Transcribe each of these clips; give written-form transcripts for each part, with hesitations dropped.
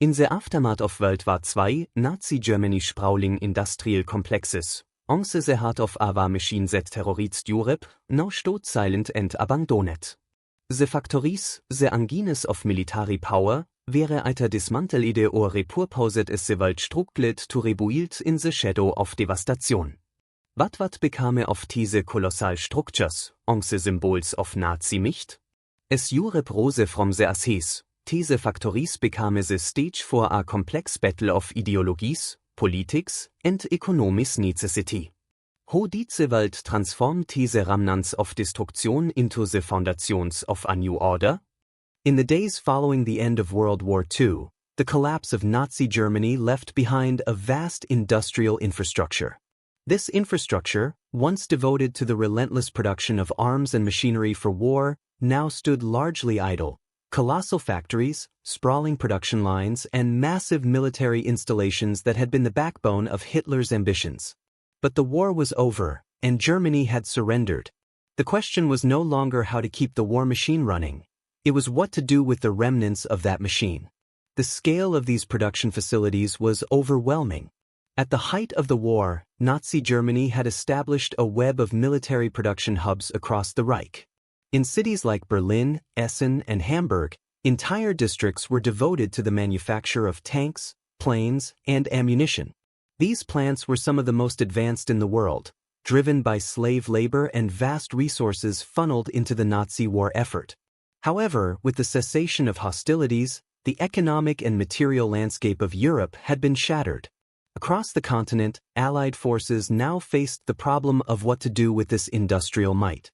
In the aftermath of World War II, Nazi Germany sprawling industrial complexes, on the heart of a war machine that terrorized Europe, now stood silent and abandoned. The factories, the engines of military power, were either dismantled or repurposed as the world struggled to rebuild in the shadow of devastation. But what became of these colossal structures, on the symbols of Nazi might? As Europe rose from the ashes, these factories became the stage for a complex battle of ideologies, politics, and economic necessity. How did the world transform these remnants of destruction into the foundations of a new order? In the days following the end of World War II, the collapse of Nazi Germany left behind a vast industrial infrastructure. This infrastructure, once devoted to the relentless production of arms and machinery for war, now stood largely idle. Colossal factories, sprawling production lines, and massive military installations that had been the backbone of Hitler's ambitions. But the war was over, and Germany had surrendered. The question was no longer how to keep the war machine running. It was what to do with the remnants of that machine. The scale of these production facilities was overwhelming. At the height of the war, Nazi Germany had established a web of military production hubs across the Reich. In cities like Berlin, Essen, and Hamburg, entire districts were devoted to the manufacture of tanks, planes, and ammunition. These plants were some of the most advanced in the world, driven by slave labor and vast resources funneled into the Nazi war effort. However, with the cessation of hostilities, the economic and material landscape of Europe had been shattered. Across the continent, Allied forces now faced the problem of what to do with this industrial might.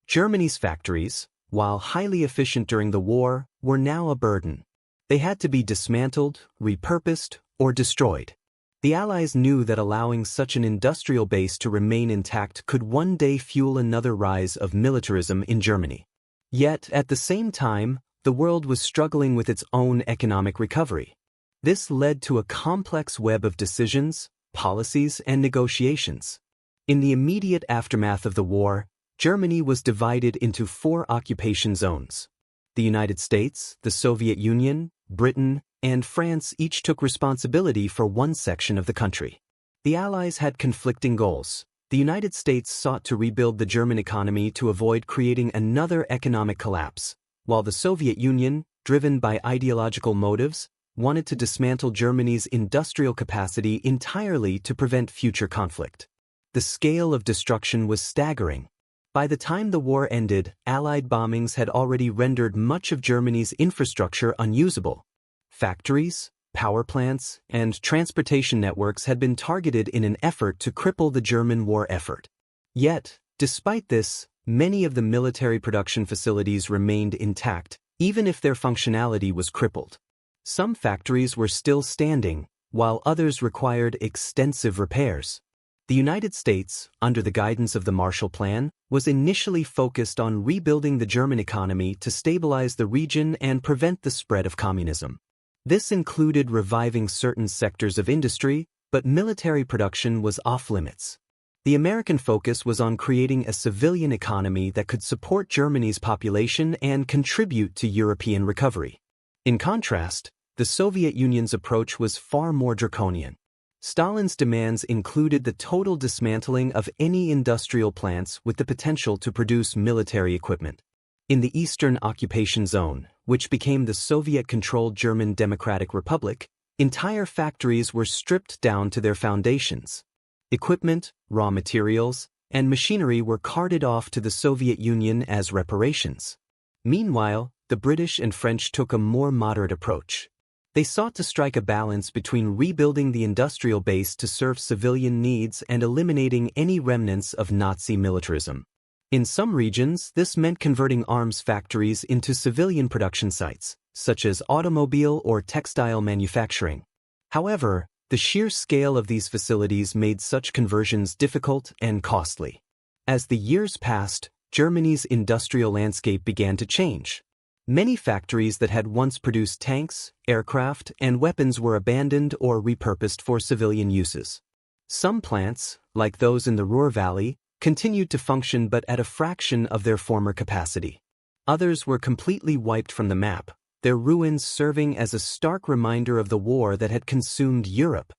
Germany's factories, while highly efficient during the war, were now a burden. They had to be dismantled, repurposed, or destroyed. The Allies knew that allowing such an industrial base to remain intact could one day fuel another rise of militarism in Germany. Yet, at the same time, the world was struggling with its own economic recovery. This led to a complex web of decisions, policies, and negotiations. In the immediate aftermath of the war, Germany was divided into 4 occupation zones. The United States, the Soviet Union, Britain, and France each took responsibility for one section of the country. The Allies had conflicting goals. The United States sought to rebuild the German economy to avoid creating another economic collapse, while the Soviet Union, driven by ideological motives, wanted to dismantle Germany's industrial capacity entirely to prevent future conflict. The scale of destruction was staggering. By the time the war ended, Allied bombings had already rendered much of Germany's infrastructure unusable. Factories, power plants, and transportation networks had been targeted in an effort to cripple the German war effort. Yet, despite this, many of the military production facilities remained intact, even if their functionality was crippled. Some factories were still standing, while others required extensive repairs. The United States, under the guidance of the Marshall Plan, was initially focused on rebuilding the German economy to stabilize the region and prevent the spread of communism. This included reviving certain sectors of industry, but military production was off-limits. The American focus was on creating a civilian economy that could support Germany's population and contribute to European recovery. In contrast, the Soviet Union's approach was far more draconian. Stalin's demands included the total dismantling of any industrial plants with the potential to produce military equipment. In the Eastern Occupation Zone, which became the Soviet-controlled German Democratic Republic, entire factories were stripped down to their foundations. Equipment, raw materials, and machinery were carted off to the Soviet Union as reparations. Meanwhile, the British and French took a more moderate approach. They sought to strike a balance between rebuilding the industrial base to serve civilian needs and eliminating any remnants of Nazi militarism. In some regions, this meant converting arms factories into civilian production sites, such as automobile or textile manufacturing. However, the sheer scale of these facilities made such conversions difficult and costly. As the years passed, Germany's industrial landscape began to change. Many factories that had once produced tanks, aircraft, and weapons were abandoned or repurposed for civilian uses. Some plants, like those in the Ruhr Valley, continued to function but at a fraction of their former capacity. Others were completely wiped from the map, their ruins serving as a stark reminder of the war that had consumed Europe.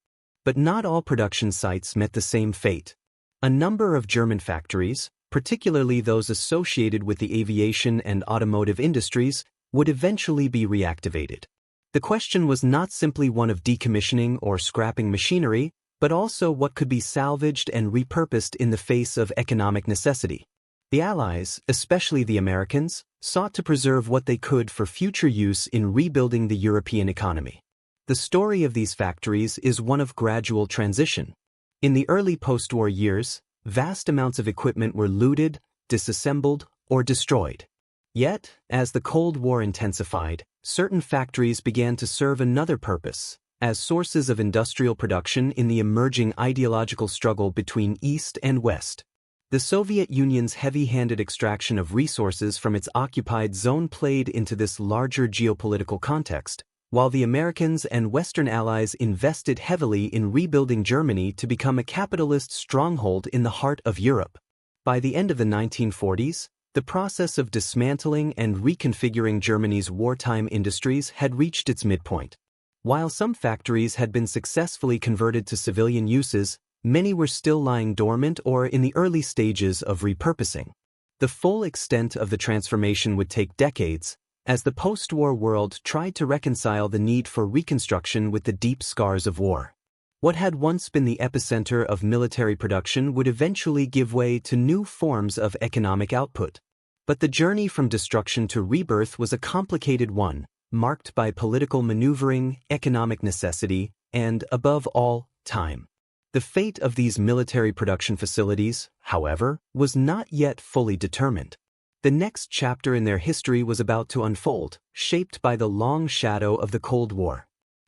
But not all production sites met the same fate. A number of German factories, particularly those associated with the aviation and automotive industries, would eventually be reactivated. The question was not simply one of decommissioning or scrapping machinery, but also what could be salvaged and repurposed in the face of economic necessity. The Allies, especially the Americans, sought to preserve what they could for future use in rebuilding the European economy. The story of these factories is one of gradual transition. In the early post-war years, vast amounts of equipment were looted, disassembled, or destroyed. Yet, as the Cold War intensified, certain factories began to serve another purpose, as sources of industrial production in the emerging ideological struggle between East and West. The Soviet Union's heavy-handed extraction of resources from its occupied zone played into this larger geopolitical context, while the Americans and Western allies invested heavily in rebuilding Germany to become a capitalist stronghold in the heart of Europe. By the end of the 1940s, the process of dismantling and reconfiguring Germany's wartime industries had reached its midpoint. While some factories had been successfully converted to civilian uses, many were still lying dormant or in the early stages of repurposing. The full extent of the transformation would take decades, as the post-war world tried to reconcile the need for reconstruction with the deep scars of war. What had once been the epicenter of military production would eventually give way to new forms of economic output. But the journey from destruction to rebirth was a complicated one, marked by political maneuvering, economic necessity, and, above all, time. The fate of these military production facilities, however, was not yet fully determined. The next chapter in their history was about to unfold, shaped by the long shadow of the Cold War.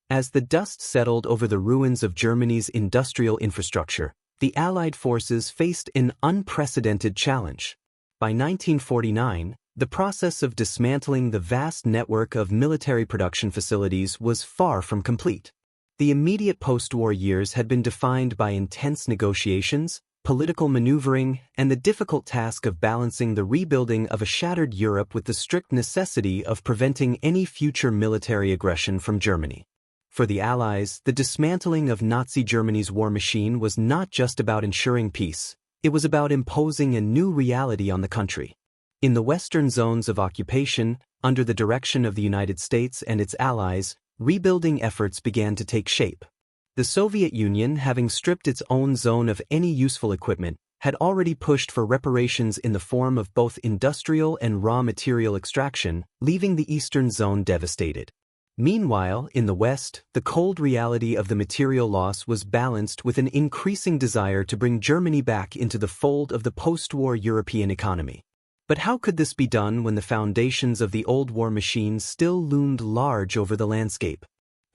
As the dust settled over the ruins of Germany's industrial infrastructure, the Allied forces faced an unprecedented challenge. By 1949, the process of dismantling the vast network of military production facilities was far from complete. The immediate post-war years had been defined by intense negotiations, political maneuvering, and the difficult task of balancing the rebuilding of a shattered Europe with the strict necessity of preventing any future military aggression from Germany. For the Allies, the dismantling of Nazi Germany's war machine was not just about ensuring peace, it was about imposing a new reality on the country. In the western zones of occupation, under the direction of the United States and its allies, rebuilding efforts began to take shape. The Soviet Union, having stripped its own zone of any useful equipment, had already pushed for reparations in the form of both industrial and raw material extraction, leaving the eastern zone devastated. Meanwhile, in the West, the cold reality of the material loss was balanced with an increasing desire to bring Germany back into the fold of the post-war European economy. But how could this be done when the foundations of the old war machine still loomed large over the landscape?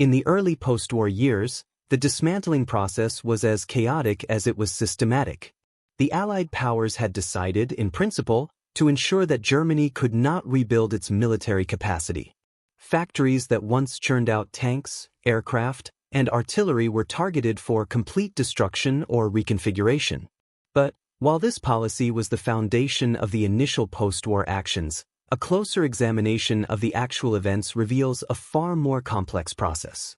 In the early post-war years, the dismantling process was as chaotic as it was systematic. The Allied powers had decided, in principle, to ensure that Germany could not rebuild its military capacity. Factories that once churned out tanks, aircraft, and artillery were targeted for complete destruction or reconfiguration. But, while this policy was the foundation of the initial post-war actions, a closer examination of the actual events reveals a far more complex process.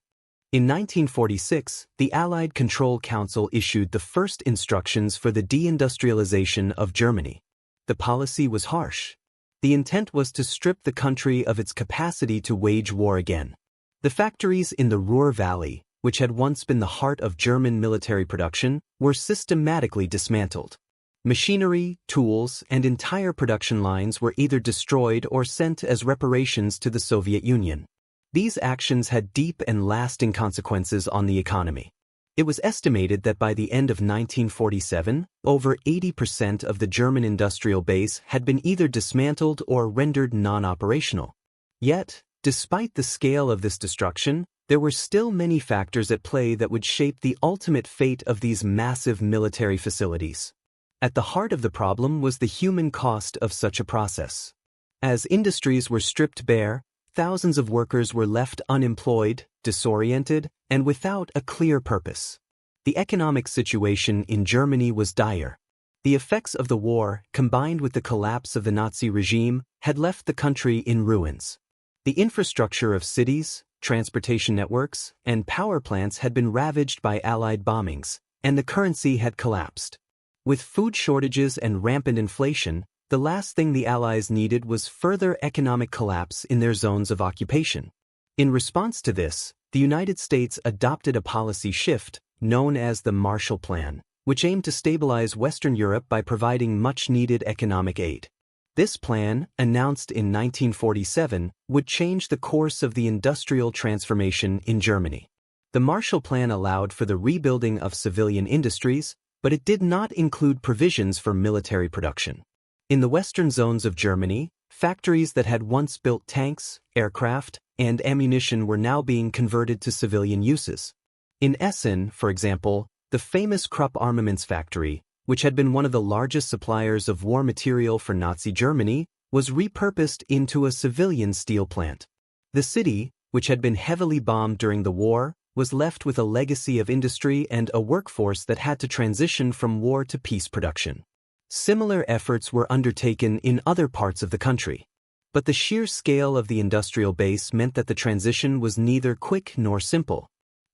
In 1946, the Allied Control Council issued the first instructions for the deindustrialization of Germany. The policy was harsh. The intent was to strip the country of its capacity to wage war again. The factories in the Ruhr Valley, which had once been the heart of German military production, were systematically dismantled. Machinery, tools, and entire production lines were either destroyed or sent as reparations to the Soviet Union. These actions had deep and lasting consequences on the economy. It was estimated that by the end of 1947, over 80% of the German industrial base had been either dismantled or rendered non-operational. Yet, despite the scale of this destruction, there were still many factors at play that would shape the ultimate fate of these massive military facilities. At the heart of the problem was the human cost of such a process. As industries were stripped bare, thousands of workers were left unemployed, disoriented, and without a clear purpose. The economic situation in Germany was dire. The effects of the war, combined with the collapse of the Nazi regime, had left the country in ruins. The infrastructure of cities, transportation networks, and power plants had been ravaged by Allied bombings, and the currency had collapsed. With food shortages and rampant inflation, the last thing the Allies needed was further economic collapse in their zones of occupation. In response to this, the United States adopted a policy shift known as the Marshall Plan, which aimed to stabilize Western Europe by providing much-needed economic aid. This plan, announced in 1947, would change the course of the industrial transformation in Germany. The Marshall Plan allowed for the rebuilding of civilian industries, but it did not include provisions for military production. In the western zones of Germany, factories that had once built tanks, aircraft, and ammunition were now being converted to civilian uses. In Essen, for example, the famous Krupp armaments factory, which had been one of the largest suppliers of war material for Nazi Germany, was repurposed into a civilian steel plant. The city, which had been heavily bombed during the war, was left with a legacy of industry and a workforce that had to transition from war to peace production. Similar efforts were undertaken in other parts of the country. But the sheer scale of the industrial base meant that the transition was neither quick nor simple.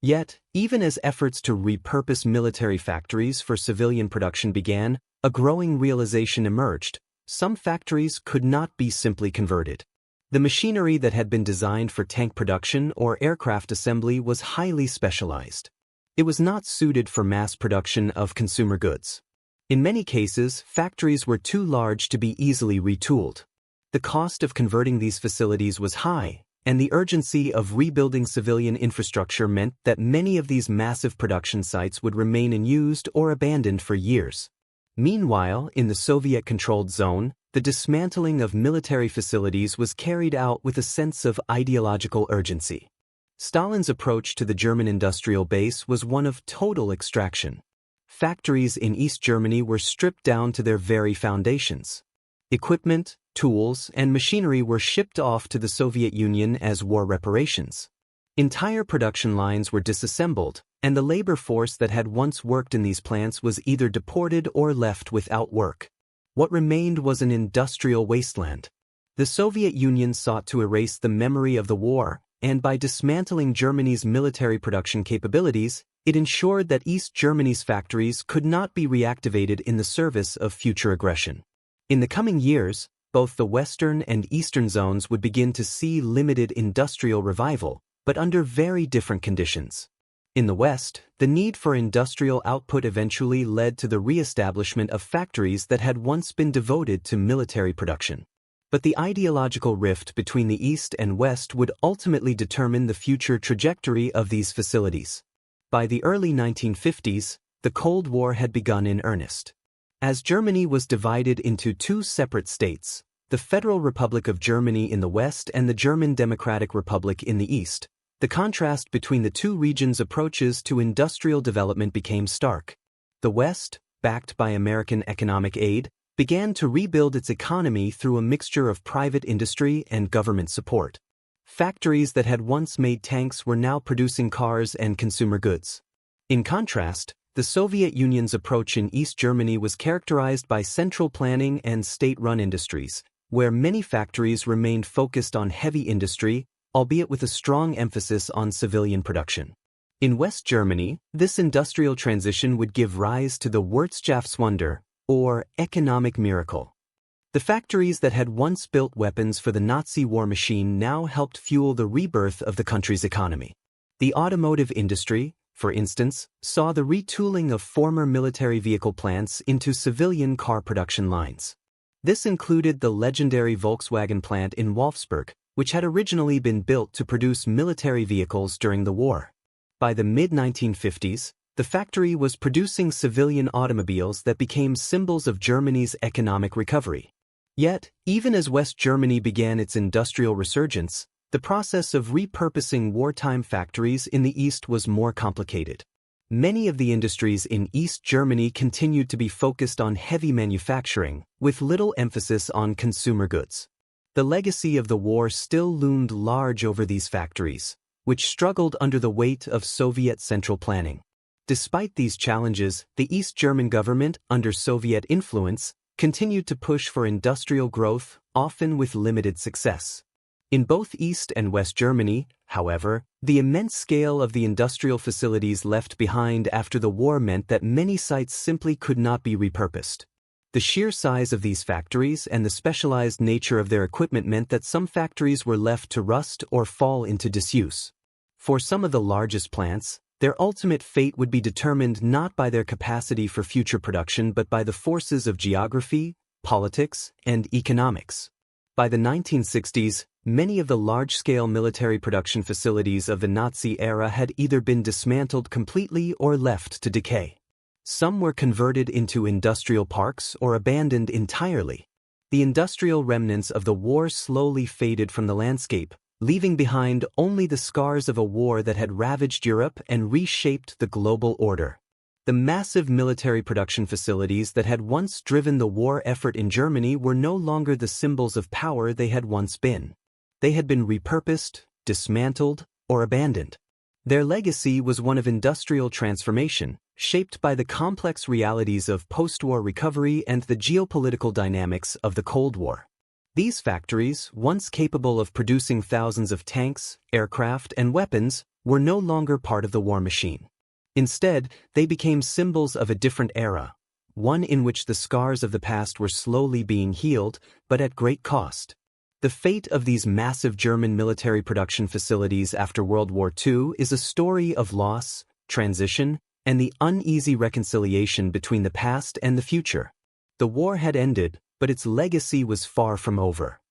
Yet, even as efforts to repurpose military factories for civilian production began, a growing realization emerged: some factories could not be simply converted. The machinery that had been designed for tank production or aircraft assembly was highly specialized. It was not suited for mass production of consumer goods. In many cases, factories were too large to be easily retooled. The cost of converting these facilities was high, and the urgency of rebuilding civilian infrastructure meant that many of these massive production sites would remain unused or abandoned for years. Meanwhile, in the Soviet-controlled zone, the dismantling of military facilities was carried out with a sense of ideological urgency. Stalin's approach to the German industrial base was one of total extraction. Factories in East Germany were stripped down to their very foundations. Equipment, tools, and machinery were shipped off to the Soviet Union as war reparations. Entire production lines were disassembled, and the labor force that had once worked in these plants was either deported or left without work. What remained was an industrial wasteland. The Soviet Union sought to erase the memory of the war, and by dismantling Germany's military production capabilities, it ensured that East Germany's factories could not be reactivated in the service of future aggression. In the coming years, both the western and eastern zones would begin to see limited industrial revival, but under very different conditions. In the West, the need for industrial output eventually led to the re-establishment of factories that had once been devoted to military production. But the ideological rift between the East and West would ultimately determine the future trajectory of these facilities. By the early 1950s, the Cold War had begun in earnest. As Germany was divided into two separate states, the Federal Republic of Germany in the West and the German Democratic Republic in the East, the contrast between the two regions' approaches to industrial development became stark. The West, backed by American economic aid, began to rebuild its economy through a mixture of private industry and government support. Factories that had once made tanks were now producing cars and consumer goods. In contrast, the Soviet Union's approach in East Germany was characterized by central planning and state-run industries, where many factories remained focused on heavy industry, albeit with a strong emphasis on civilian production. In West Germany, this industrial transition would give rise to the Wirtschaftswunder, or economic miracle. The factories that had once built weapons for the Nazi war machine now helped fuel the rebirth of the country's economy. The automotive industry, for instance, saw the retooling of former military vehicle plants into civilian car production lines. This included the legendary Volkswagen plant in Wolfsburg, which had originally been built to produce military vehicles during the war. By the mid-1950s, the factory was producing civilian automobiles that became symbols of Germany's economic recovery. Yet, even as West Germany began its industrial resurgence, the process of repurposing wartime factories in the East was more complicated. Many of the industries in East Germany continued to be focused on heavy manufacturing, with little emphasis on consumer goods. The legacy of the war still loomed large over these factories, which struggled under the weight of Soviet central planning. Despite these challenges, the East German government, under Soviet influence, continued to push for industrial growth, often with limited success. In both East and West Germany, however, the immense scale of the industrial facilities left behind after the war meant that many sites simply could not be repurposed. The sheer size of these factories and the specialized nature of their equipment meant that some factories were left to rust or fall into disuse. For some of the largest plants, their ultimate fate would be determined not by their capacity for future production but by the forces of geography, politics, and economics. By the 1960s, many of the large-scale military production facilities of the Nazi era had either been dismantled completely or left to decay. Some were converted into industrial parks or abandoned entirely. The industrial remnants of the war slowly faded from the landscape, leaving behind only the scars of a war that had ravaged Europe and reshaped the global order. The massive military production facilities that had once driven the war effort in Germany were no longer the symbols of power they had once been. They had been repurposed, dismantled, or abandoned. Their legacy was one of industrial transformation, shaped by the complex realities of post-war recovery and the geopolitical dynamics of the Cold War. These factories, once capable of producing thousands of tanks, aircraft, and weapons, were no longer part of the war machine. Instead, they became symbols of a different era, one in which the scars of the past were slowly being healed, but at great cost. The fate of these massive German military production facilities after World War II is a story of loss, transition, and the uneasy reconciliation between the past and the future. The war had ended, but its legacy was far from over.